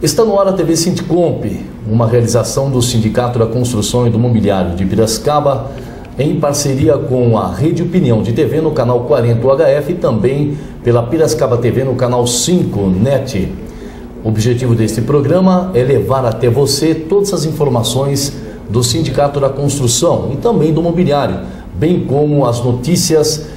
Está no ar a TV Sindicomp, uma realização do Sindicato da Construção e do Mobiliário de Piracicaba, em parceria com a Rede Opinião de TV no canal 40 UHF e também pela Piracicaba TV no canal 5 NET. O objetivo deste programa é levar até você todas as informações do Sindicato da Construção e também do Mobiliário, bem como as notícias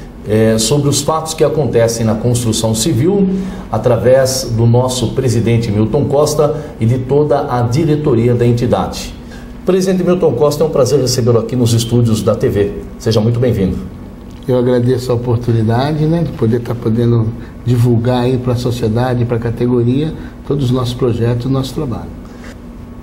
sobre os fatos que acontecem na construção civil, através do nosso presidente Milton Costa e de toda a diretoria da entidade. Presidente Milton Costa, é um prazer recebê-lo aqui nos estúdios da TV. Seja muito bem-vindo. Eu agradeço a oportunidade, de poder estar podendo divulgar aí para a sociedade, para a categoria, todos os nossos projetos, o nosso trabalho.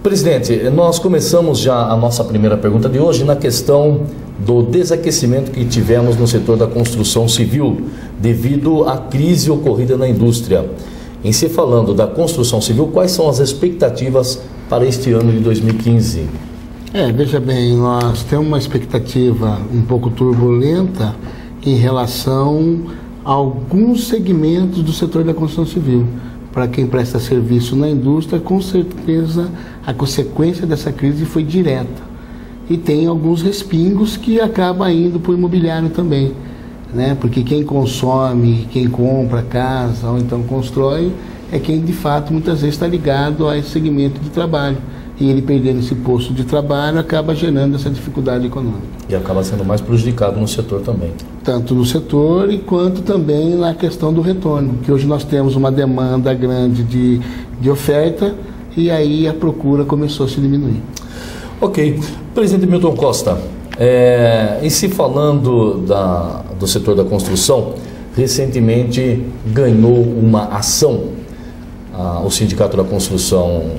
Presidente, nós começamos já a nossa primeira pergunta de hoje na questão do desaquecimento que tivemos no setor da construção civil devido à crise ocorrida na indústria. Em se falando da construção civil, quais são as expectativas para este ano de 2015? Veja bem, nós temos uma expectativa um pouco turbulenta em relação a alguns segmentos do setor da construção civil. Para quem presta serviço na indústria, com certeza a consequência dessa crise foi direta. E tem alguns respingos que acabam indo para o imobiliário também, Porque quem consome, quem compra casa ou então constrói, é quem de fato muitas vezes está ligado a esse segmento de trabalho. E ele perdendo esse posto de trabalho acaba gerando essa dificuldade econômica. E acaba sendo mais prejudicado no setor também. Tanto no setor quanto também na questão do retorno, que hoje nós temos uma demanda grande de oferta e aí a procura começou a se diminuir. Ok. Presidente Milton Costa, em se falando do setor da construção, recentemente ganhou uma ação o Sindicato da Construção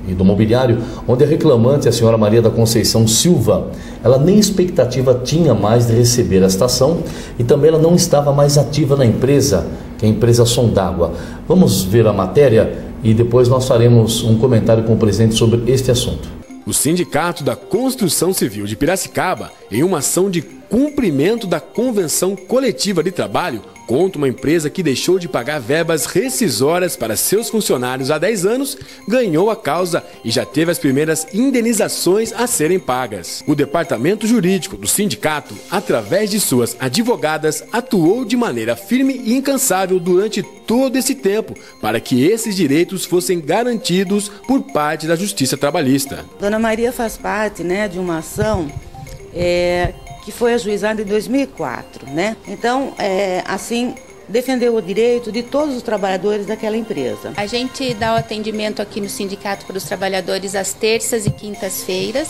e do Mobiliário, onde a reclamante, a senhora Maria da Conceição Silva, ela nem expectativa tinha mais de receber esta ação e também ela não estava mais ativa na empresa, que é a empresa Som d'Água. Vamos ver a matéria e depois nós faremos um comentário com o presidente sobre este assunto. O Sindicato da Construção Civil de Piracicaba, em uma ação de cumprimento da Convenção Coletiva de Trabalho, contra uma empresa que deixou de pagar verbas rescisórias para seus funcionários há 10 anos, ganhou a causa e já teve as primeiras indenizações a serem pagas. O departamento jurídico do sindicato, através de suas advogadas, atuou de maneira firme e incansável durante todo esse tempo para que esses direitos fossem garantidos por parte da Justiça Trabalhista. Dona Maria faz parte, de uma ação que foi ajuizada em 2004, Então, assim, defendeu o direito de todos os trabalhadores daquela empresa. A gente dá o atendimento aqui no sindicato para os trabalhadores às terças e quintas-feiras,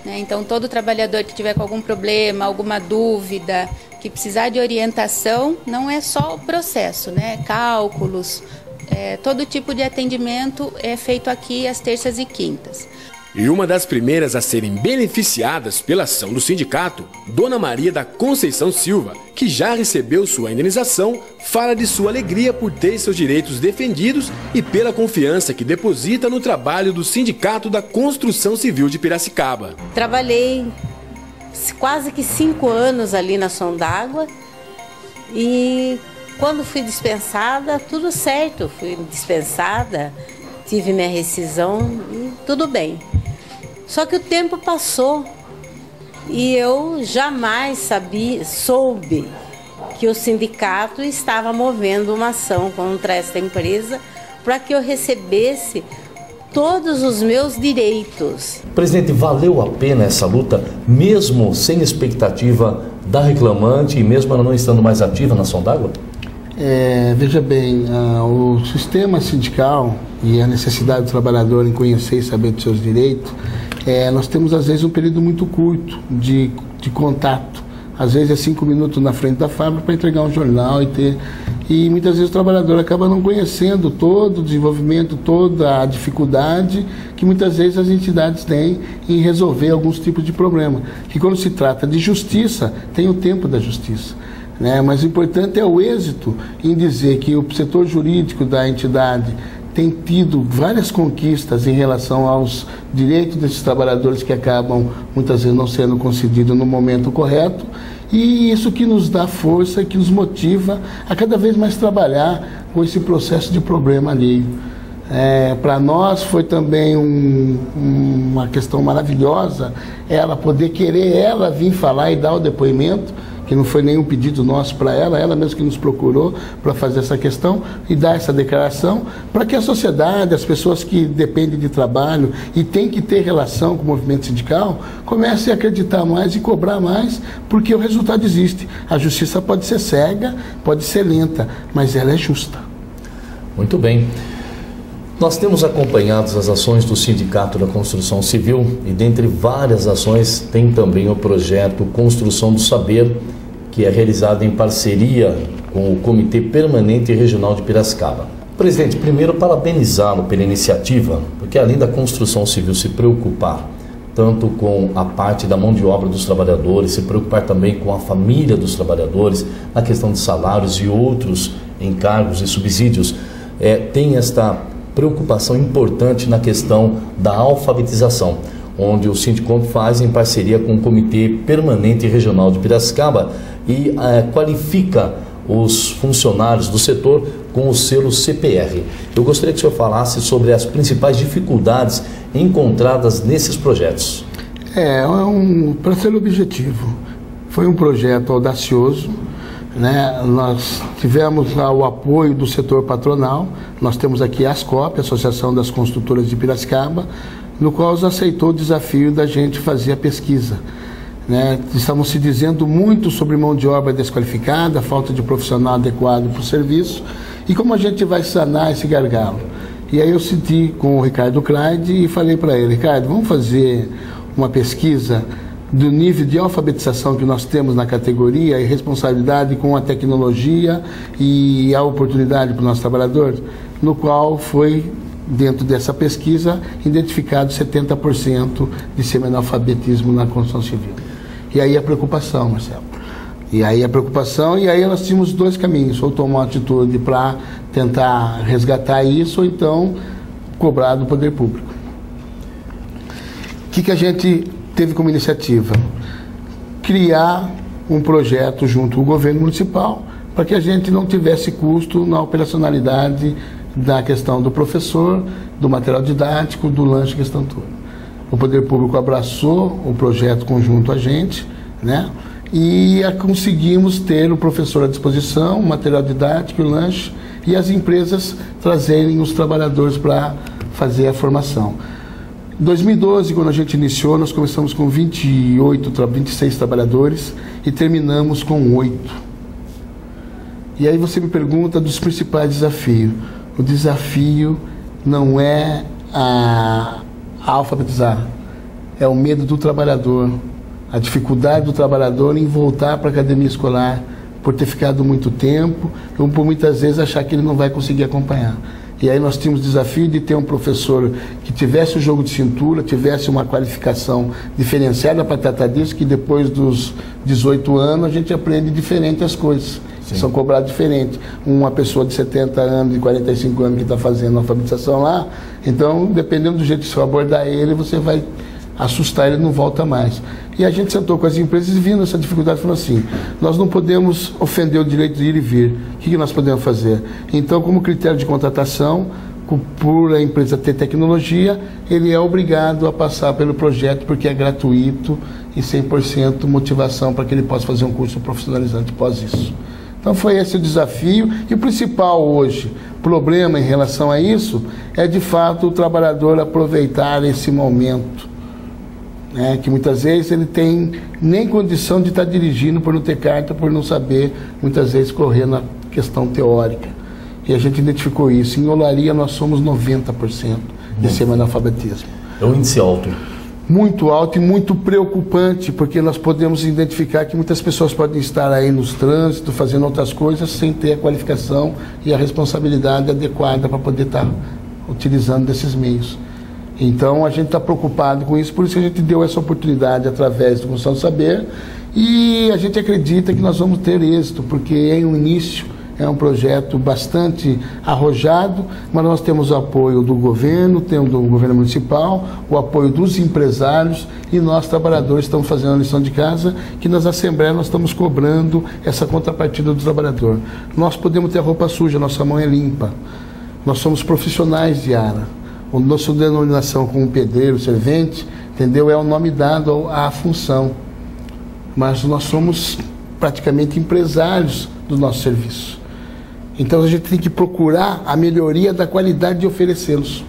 Então, todo trabalhador que tiver com algum problema, alguma dúvida, que precisar de orientação, não é só o processo, Cálculos, todo tipo de atendimento é feito aqui às terças e quintas. E uma das primeiras a serem beneficiadas pela ação do sindicato, Dona Maria da Conceição Silva, que já recebeu sua indenização, fala de sua alegria por ter seus direitos defendidos e pela confiança que deposita no trabalho do Sindicato da Construção Civil de Piracicaba. Trabalhei quase que 5 anos ali na Som d'Água e quando fui dispensada, tudo certo, fui dispensada, tive minha rescisão e tudo bem. Só que o tempo passou e eu jamais soube que o sindicato estava movendo uma ação contra esta empresa para que eu recebesse todos os meus direitos. Presidente, valeu a pena essa luta, mesmo sem expectativa da reclamante e mesmo ela não estando mais ativa na Som d'Água? Veja bem, o sistema sindical e a necessidade do trabalhador em conhecer e saber dos seus direitos, nós temos às vezes um período muito curto de contato. Às vezes é 5 minutos na frente da fábrica para entregar um jornal e muitas vezes o trabalhador acaba não conhecendo todo o desenvolvimento, toda a dificuldade que muitas vezes as entidades têm em resolver alguns tipos de problema. Que quando se trata de justiça, tem o tempo da justiça. Mas o importante é o êxito em dizer que o setor jurídico da entidade tem tido várias conquistas em relação aos direitos desses trabalhadores que acabam muitas vezes não sendo concedidos no momento correto, e isso que nos dá força, que nos motiva a cada vez mais trabalhar com esse processo de problema alheio. Para nós foi também uma questão maravilhosa ela poder querer vir falar e dar o depoimento, que não foi nenhum pedido nosso para ela mesmo que nos procurou para fazer essa questão e dar essa declaração, para que a sociedade, as pessoas que dependem de trabalho e têm que ter relação com o movimento sindical, comecem a acreditar mais e cobrar mais, porque o resultado existe. A justiça pode ser cega, pode ser lenta, mas ela é justa. Muito bem. Nós temos acompanhado as ações do Sindicato da Construção Civil e, dentre várias ações, tem também o projeto Construção do Saber, que é realizado em parceria com o Comitê Permanente Regional de Piracicaba. Presidente, primeiro parabenizá-lo pela iniciativa, porque além da construção civil se preocupar tanto com a parte da mão de obra dos trabalhadores, se preocupar também com a família dos trabalhadores, na questão de salários e outros encargos e subsídios, tem esta preocupação importante na questão da alfabetização, onde o Sindicomp faz em parceria com o Comitê Permanente Regional de Piracicaba e qualifica os funcionários do setor com o selo CPR. Eu gostaria que o senhor falasse sobre as principais dificuldades encontradas nesses projetos. Para ser objetivo, foi um projeto audacioso, né? Nós tivemos o apoio do setor patronal, nós temos aqui a ASCOP, Associação das Construtoras de Piracicaba, no qual aceitou o desafio da gente fazer a pesquisa. Estamos se dizendo muito sobre mão de obra desqualificada, falta de profissional adequado para o serviço, e como a gente vai sanar esse gargalo. E aí eu senti com o Ricardo Craide e falei para ele: Ricardo, vamos fazer uma pesquisa do nível de alfabetização que nós temos na categoria e responsabilidade com a tecnologia e a oportunidade para o nosso trabalhador, no qual foi, dentro dessa pesquisa, identificado 70% de semi-analfabetismo na construção civil. E aí a preocupação, Marcelo. E aí nós tínhamos dois caminhos: ou tomar uma atitude para tentar resgatar isso, ou então cobrar do poder público. O que a gente teve como iniciativa? Criar um projeto junto ao governo municipal para que a gente não tivesse custo na operacionalidade da questão do professor, do material didático, do lanche, questão toda. O poder público abraçou o projeto conjunto a gente, né? E conseguimos ter o professor à disposição, o material didático, o lanche, e as empresas trazerem os trabalhadores para fazer a formação. Em 2012, quando a gente iniciou, nós começamos com 26 trabalhadores e terminamos com 8. E aí você me pergunta dos principais desafios. O desafio não é a alfabetizar, é o medo do trabalhador, a dificuldade do trabalhador em voltar para a academia escolar por ter ficado muito tempo, ou por muitas vezes achar que ele não vai conseguir acompanhar. E aí nós tínhamos o desafio de ter um professor que tivesse o jogo de cintura, tivesse uma qualificação diferenciada para tratar disso, que depois dos 18 anos a gente aprende diferente as coisas. Sim. São cobrados diferente. Uma pessoa de 70 anos, de 45 anos que está fazendo a alfabetização lá, então, dependendo do jeito que você abordar ele, você vai assustar, ele não volta mais. E a gente sentou com as empresas e vindo essa dificuldade, falou assim: nós não podemos ofender o direito de ir e vir. O que nós podemos fazer? Então, como critério de contratação, por a empresa ter tecnologia, ele é obrigado a passar pelo projeto, porque é gratuito e 100% motivação para que ele possa fazer um curso profissionalizante após isso. Então foi esse o desafio, e o principal hoje, problema em relação a isso, é de fato o trabalhador aproveitar esse momento, né, que muitas vezes ele tem nem condição de estar dirigindo por não ter carta, por não saber, muitas vezes, correr na questão teórica. E a gente identificou isso. Em Olaria nós somos 90% de semi-analfabetismo. É um índice alto. Muito alto e muito preocupante, porque nós podemos identificar que muitas pessoas podem estar aí nos trânsitos, fazendo outras coisas, sem ter a qualificação e a responsabilidade adequada para poder estar utilizando desses meios. Então a gente está preocupado com isso, por isso que a gente deu essa oportunidade através do Construção do Saber, e a gente acredita que nós vamos ter êxito, porque em um início é um projeto bastante arrojado, mas nós temos o apoio do governo, temos do governo municipal, o apoio dos empresários, e nós, trabalhadores, estamos fazendo a lição de casa, que nas assembleias nós estamos cobrando essa contrapartida do trabalhador. Nós podemos ter a roupa suja, nossa mão é limpa, Nós somos profissionais de área. A nossa denominação como pedreiro, servente, entendeu? É o nome dado à função. Mas nós somos praticamente empresários do nosso serviço. Então a gente tem que procurar a melhoria da qualidade de oferecê-los.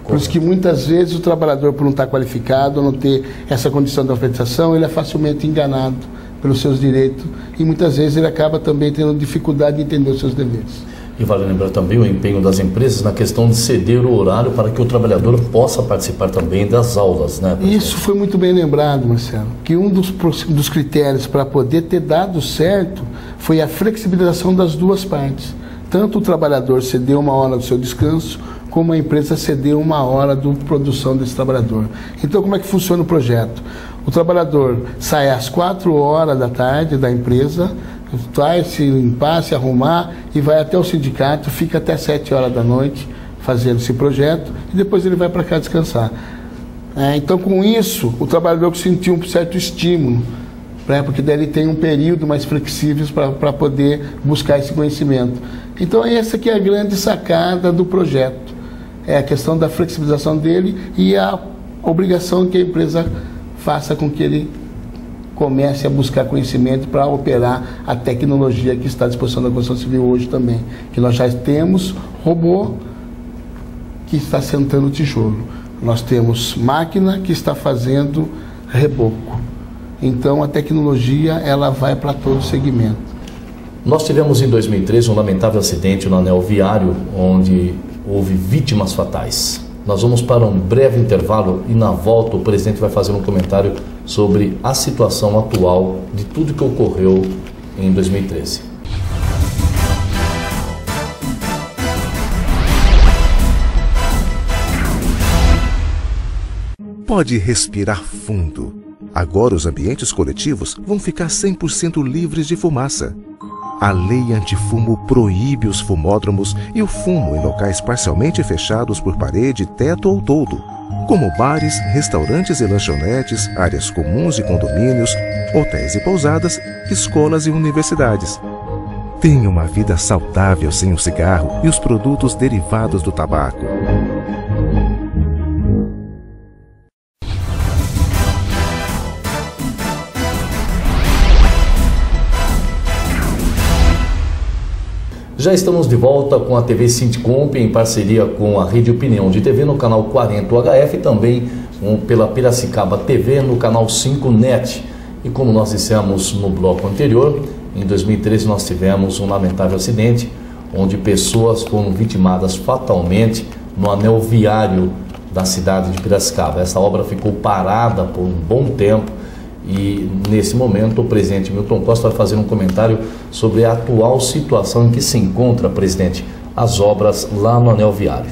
Por isso que muitas vezes o trabalhador, por não estar qualificado, não ter essa condição de alfabetização, ele é facilmente enganado pelos seus direitos e muitas vezes ele acaba também tendo dificuldade de entender os seus deveres. E vale lembrar também o empenho das empresas na questão de ceder o horário para que o trabalhador possa participar também das aulas, né, presidente? Isso foi muito bem lembrado, Marcelo, que um dos critérios para poder ter dado certo foi a flexibilização das duas partes. Tanto o trabalhador cedeu uma hora do seu descanso, como a empresa cedeu uma hora de produção desse trabalhador. Então, como é que funciona o projeto? O trabalhador sai às 4 horas da tarde da empresa, vai se limpar, se arrumar e vai até o sindicato, fica até 7 horas da noite fazendo esse projeto e depois ele vai para cá descansar. Então, com isso, o trabalhador sentiu um certo estímulo, porque daí ele tem um período mais flexível para poder buscar esse conhecimento. Então, essa que é a grande sacada do projeto. É a questão da flexibilização dele e a obrigação que a empresa faça com que ele comece a buscar conhecimento para operar a tecnologia que está à disposição da construção civil hoje também. Que nós já temos robô que está sentando tijolo. Nós temos máquina que está fazendo reboco. Então a tecnologia ela vai para todo o segmento. Nós tivemos em 2013 um lamentável acidente no anel viário, onde houve vítimas fatais. Nós vamos para um breve intervalo e na volta o presidente vai fazer um comentário sobre a situação atual de tudo que ocorreu em 2013. Pode respirar fundo. Agora os ambientes coletivos vão ficar 100% livres de fumaça. A lei antifumo proíbe os fumódromos e o fumo em locais parcialmente fechados por parede, teto ou toldo, como bares, restaurantes e lanchonetes, áreas comuns e condomínios, hotéis e pousadas, escolas e universidades. Tenha uma vida saudável sem o cigarro e os produtos derivados do tabaco. Já estamos de volta com a TV Sindicomp em parceria com a Rede Opinião de TV no canal 40 HF e também pela Piracicaba TV no canal 5 NET. E como nós dissemos no bloco anterior, em 2013 nós tivemos um lamentável acidente onde pessoas foram vitimadas fatalmente no anel viário da cidade de Piracicaba. Essa obra ficou parada por um bom tempo. E nesse momento o presidente Milton Costa vai fazer um comentário sobre a atual situação em que se encontra, presidente, as obras lá no anel viário.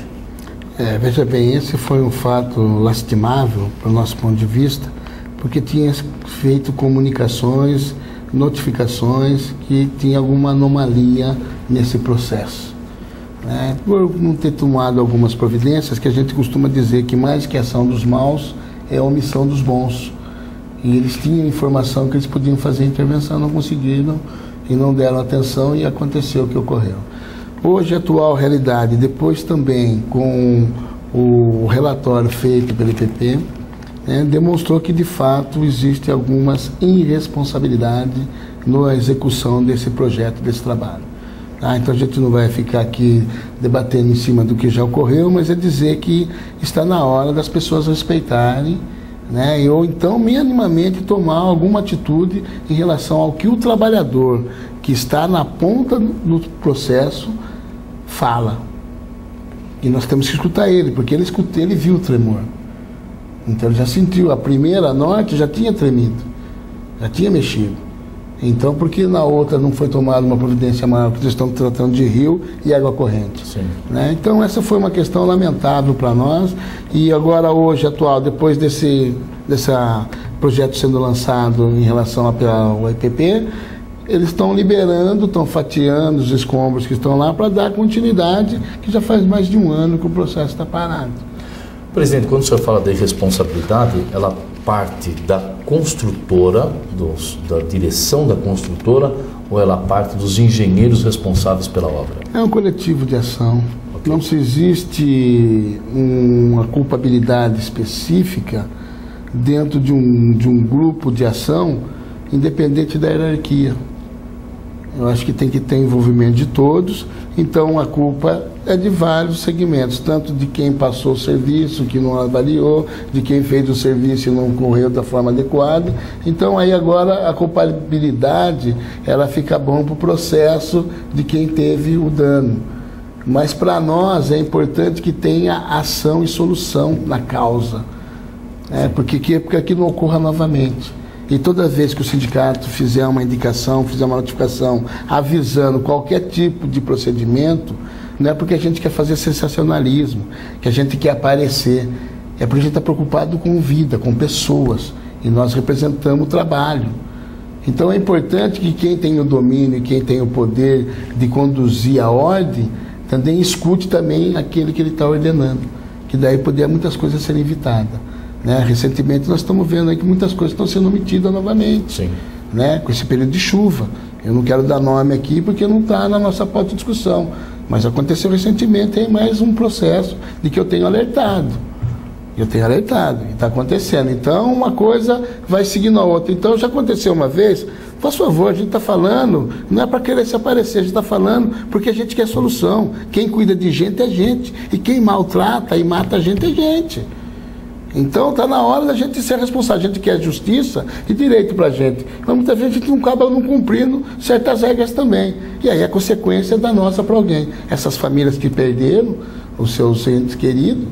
Veja bem, esse foi um fato lastimável para o nosso ponto de vista, porque tinha feito comunicações, notificações que tinha alguma anomalia nesse processo. Por não ter tomado algumas providências, que a gente costuma dizer que mais que a ação dos maus é a omissão dos bons. E eles tinham informação que eles podiam fazer intervenção, não conseguiram e não deram atenção e aconteceu o que ocorreu. Hoje, a atual realidade, depois também com o relatório feito pelo IPP, demonstrou que de fato existe algumas irresponsabilidades na execução desse projeto, desse trabalho. Então a gente não vai ficar aqui debatendo em cima do que já ocorreu, mas é dizer que está na hora das pessoas respeitarem, ou então minimamente tomar alguma atitude em relação ao que o trabalhador que está na ponta do processo fala. E nós temos que escutar ele, porque ele viu o tremor. Então ele já sentiu, a primeira norte já tinha tremido, já tinha mexido. Então, por que na outra não foi tomada uma providência maior, porque eles estão tratando de rio e água corrente? Sim. Então, essa foi uma questão lamentável para nós. E agora, hoje, atual, depois desse projeto sendo lançado em relação ao IPP, eles estão liberando, estão fatiando os escombros que estão lá para dar continuidade, que já faz mais de um ano que o processo está parado. Presidente, quando o senhor fala da irresponsabilidade, ela parte da construtora, da direção da construtora, ou ela parte dos engenheiros responsáveis pela obra? É um coletivo de ação. Não se existe uma culpabilidade específica dentro de um grupo de ação, independente da hierarquia. Eu acho que tem que ter envolvimento de todos, então a culpa é de vários segmentos, tanto de quem passou o serviço, que não avaliou, de quem fez o serviço e não correu da forma adequada. Então aí agora a culpabilidade, ela fica bom para o processo de quem teve o dano. Mas para nós é importante que tenha ação e solução na causa, porque aquilo não ocorra novamente. E toda vez que o sindicato fizer uma indicação, fizer uma notificação avisando qualquer tipo de procedimento, não é porque a gente quer fazer sensacionalismo, que a gente quer aparecer, é porque a gente está preocupado com vida, com pessoas, e nós representamos o trabalho. Então é importante que quem tem o domínio, quem tem o poder de conduzir a ordem, também escute também aquele que ele está ordenando, que daí poderia muitas coisas serem evitadas. Recentemente nós estamos vendo aí que muitas coisas estão sendo omitidas novamente. Sim. Com esse período de chuva. Eu não quero dar nome aqui porque não está na nossa pauta de discussão. Mas aconteceu recentemente aí mais um processo de que eu tenho alertado. E está acontecendo. Então uma coisa vai seguindo a outra. Então já aconteceu uma vez, por favor, a gente está falando, não é para querer se aparecer, a gente está falando porque a gente quer solução. Quem cuida de gente é gente. E quem maltrata e mata a gente é gente. Então está na hora da gente ser responsável. A gente quer justiça e direito para a gente. Mas muita gente não acaba não cumprindo certas regras também. E aí a consequência é danosa para alguém. Essas famílias que perderam os seus entes queridos,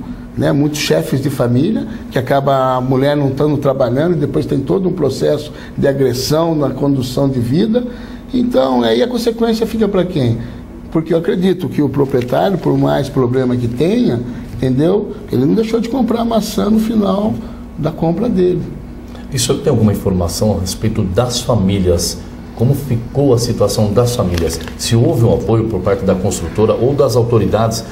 muitos chefes de família, que acaba a mulher não estando trabalhando e depois tem todo um processo de agressão na condução de vida. Então aí a consequência fica para quem? Porque eu acredito que o proprietário, por mais problema que tenha, entendeu? Ele não deixou de comprar maçã no final da compra dele. E o senhor tem alguma informação a respeito das famílias? Como ficou a situação das famílias? Se houve um apoio por parte da construtora ou das autoridades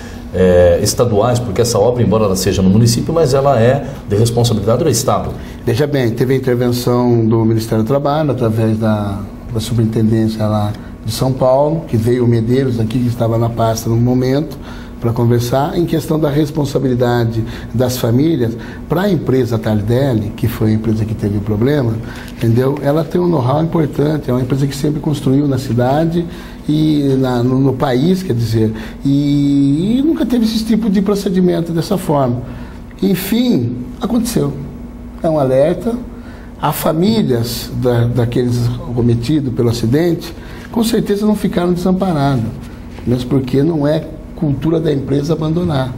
estaduais, porque essa obra, embora ela seja no município, mas ela é de responsabilidade do Estado. Veja bem, teve a intervenção do Ministério do Trabalho, através da Superintendência lá de São Paulo, que veio o Medeiros aqui, que estava na pasta no momento, para conversar em questão da responsabilidade das famílias. Para a empresa Tardelli, que foi a empresa que teve o problema, entendeu? Ela tem um know-how importante, é uma empresa que sempre construiu na cidade e no país, quer dizer, e nunca teve esse tipo de procedimento dessa forma. Enfim, aconteceu. É um alerta. As famílias daqueles cometidos pelo acidente, com certeza não ficaram desamparadas, mesmo porque não é cultura da empresa abandonar.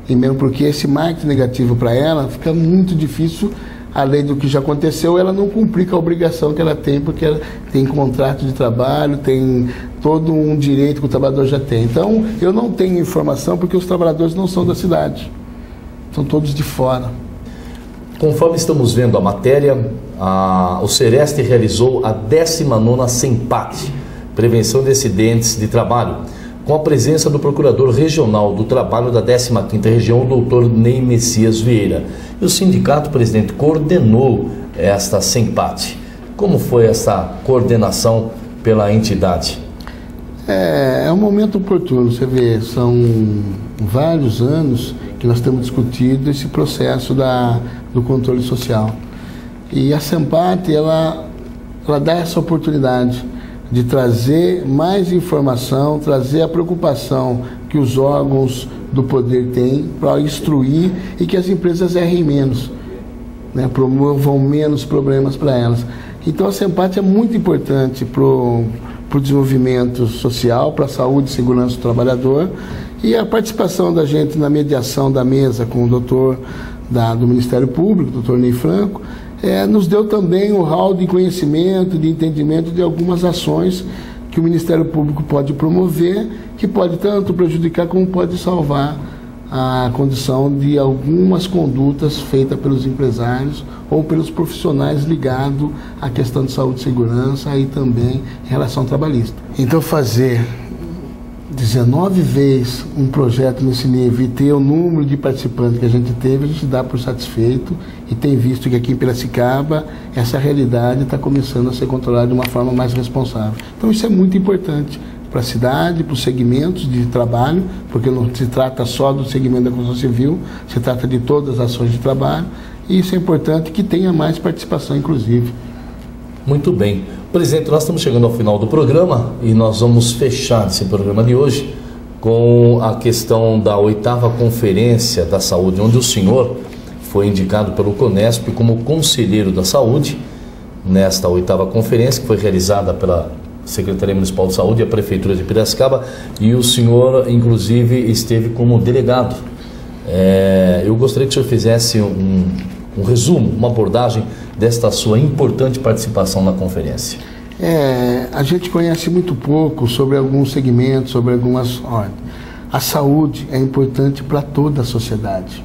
E mesmo porque esse marketing negativo para ela, fica muito difícil, além do que já aconteceu, ela não cumprir com a obrigação que ela tem, porque ela tem contrato de trabalho, tem todo um direito que o trabalhador já tem. Então, eu não tenho informação porque os trabalhadores não são da cidade, são todos de fora. Conforme estamos vendo a matéria, o Sereste realizou a 19ª SEMPAT, Prevenção de Acidentes de Trabalho, com a presença do Procurador Regional do Trabalho da 15ª Região, o Dr. Ney Messias Vieira. E o sindicato, presidente, coordenou esta SEMPAT. Como foi essa coordenação pela entidade? É um momento oportuno, você vê, são vários anos que nós temos discutido esse processo do controle social. E a SEMPAT, ela dá essa oportunidade de trazer mais informação, trazer a preocupação que os órgãos do poder têm para instruir e que as empresas errem menos, promovam menos problemas para elas. Então a SEMPAT é muito importante para o desenvolvimento social, para a saúde e segurança do trabalhador, e a participação da gente na mediação da mesa com o doutor do Ministério Público, doutor Ney Franco, nos deu também o hall de conhecimento, de entendimento de algumas ações que o Ministério Público pode promover, que pode tanto prejudicar como pode salvar a condição de algumas condutas feitas pelos empresários ou pelos profissionais ligados à questão de saúde e segurança e também em relação trabalhista. Então fazer 19 vezes um projeto nesse nível e ter o número de participantes que a gente teve, a gente dá por satisfeito e tem visto que aqui em Piracicaba essa realidade está começando a ser controlada de uma forma mais responsável. Então isso é muito importante para a cidade, para os segmentos de trabalho, porque não se trata só do segmento da construção civil, se trata de todas as ações de trabalho, e isso é importante que tenha mais participação, inclusive. Muito bem. Presidente, nós estamos chegando ao final do programa e nós vamos fechar esse programa de hoje com a questão da 8ª Conferência da Saúde, onde o senhor foi indicado pelo CONESP como conselheiro da saúde, nesta 8ª conferência, que foi realizada pela Secretaria Municipal de Saúde e a Prefeitura de Piracicaba, e o senhor, inclusive, esteve como delegado. Eu gostaria que o senhor fizesse um resumo, uma abordagem desta sua importante participação na conferência. A gente conhece muito pouco sobre alguns segmentos, sobre algumas ordens. A saúde é importante para toda a sociedade.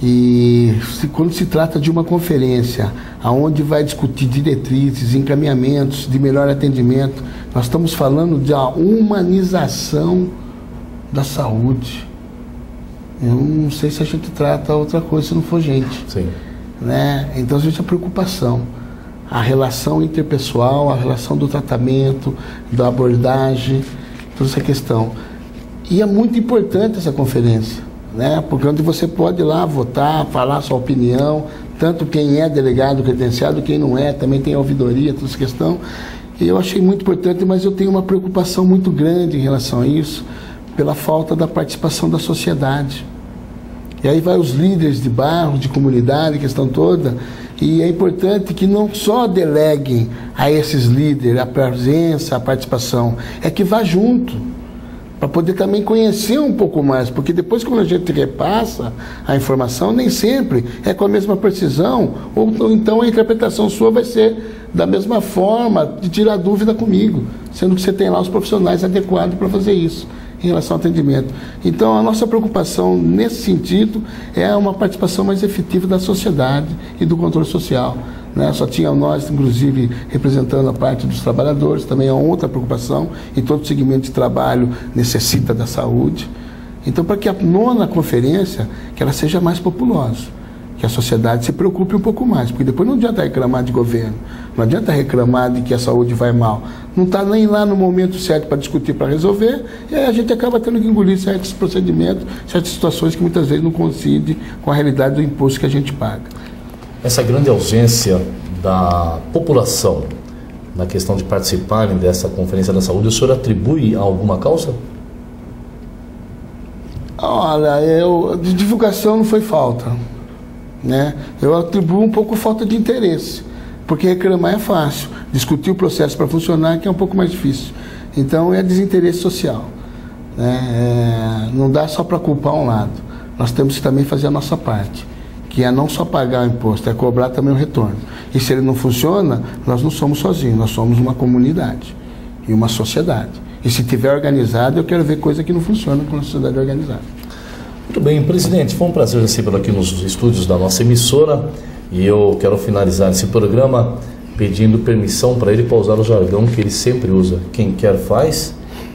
E quando se trata de uma conferência onde vai discutir diretrizes, encaminhamentos de melhor atendimento, nós estamos falando da humanização da saúde. Eu não sei se a gente trata outra coisa se não for gente. Sim. Né? Então a gente tem preocupação. A relação interpessoal, a relação do tratamento, da abordagem, toda essa questão. E é muito importante essa conferência, né? Porque onde você pode ir lá votar, falar sua opinião, tanto quem é delegado credenciado, quem não é, também tem a ouvidoria, toda essa questão. E eu achei muito importante, mas eu tenho uma preocupação muito grande em relação a isso, pela falta da participação da sociedade. E aí vai os líderes de bairro, de comunidade, questão toda, e é importante que não só deleguem a esses líderes a presença, a participação, é que vá junto, para poder também conhecer um pouco mais, porque depois quando a gente repassa a informação, nem sempre é com a mesma precisão, ou então a interpretação sua vai ser da mesma forma, de tirar dúvida comigo, sendo que você tem lá os profissionais adequados para fazer isso, em relação ao atendimento. Então a nossa preocupação nesse sentido é uma participação mais efetiva da sociedade e do controle social, né? Só tinha nós, inclusive, representando a parte dos trabalhadores, também é outra preocupação, e todo segmento de trabalho necessita da saúde. Então, para que a 9ª conferência, que ela seja mais populosa, que a sociedade se preocupe um pouco mais, porque depois não adianta reclamar de governo, não adianta reclamar de que a saúde vai mal, não está nem lá no momento certo para discutir, para resolver, e aí a gente acaba tendo que engolir certos procedimentos, certas situações que muitas vezes não coincidem com a realidade do imposto que a gente paga. Essa grande ausência da população na questão de participarem dessa Conferência da Saúde, o senhor atribui a alguma causa? Olha, de divulgação não foi falta, né? Eu atribuo um pouco falta de interesse, porque reclamar é fácil, discutir o processo para funcionar que é um pouco mais difícil. Então é desinteresse social, né? Não dá só para culpar um lado, nós temos que também fazer a nossa parte, que é não só pagar o imposto, é cobrar também o retorno. E se ele não funciona, nós não somos sozinhos, nós somos uma comunidade e uma sociedade. E se tiver organizado, eu quero ver coisa que não funciona com a sociedade organizada. Muito bem, presidente, foi um prazer recebê-lo aqui nos estúdios da nossa emissora, e eu quero finalizar esse programa pedindo permissão para ele para usar o jargão que ele sempre usa: quem quer faz,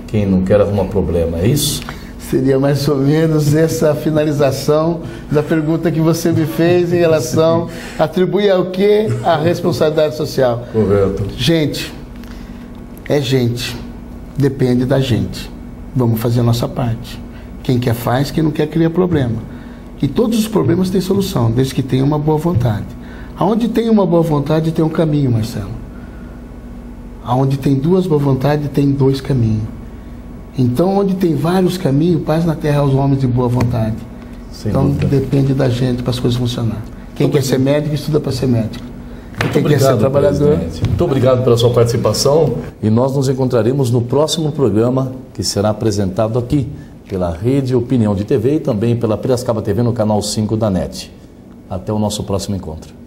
quem não quer arruma problema, é isso? Seria mais ou menos essa finalização da pergunta que você me fez em relação a atribuir ao que a responsabilidade social. Correto. Gente, depende da gente. Vamos fazer a nossa parte. Quem quer faz, quem não quer cria problema. E todos os problemas têm solução, desde que tenha uma boa vontade. Aonde tem uma boa vontade tem um caminho, Marcelo. Aonde tem duas boas vontades tem dois caminhos. Então, onde tem vários caminhos, paz na terra aos homens de boa vontade. Então, depende da gente para as coisas funcionar. Quem quer ser médico, estuda para ser médico. Quem quer ser trabalhador... Muito obrigado pela sua participação, e nós nos encontraremos no próximo programa, que será apresentado aqui pela Rede Opinião de TV e também pela Piracicaba TV no canal 5 da NET. Até o nosso próximo encontro.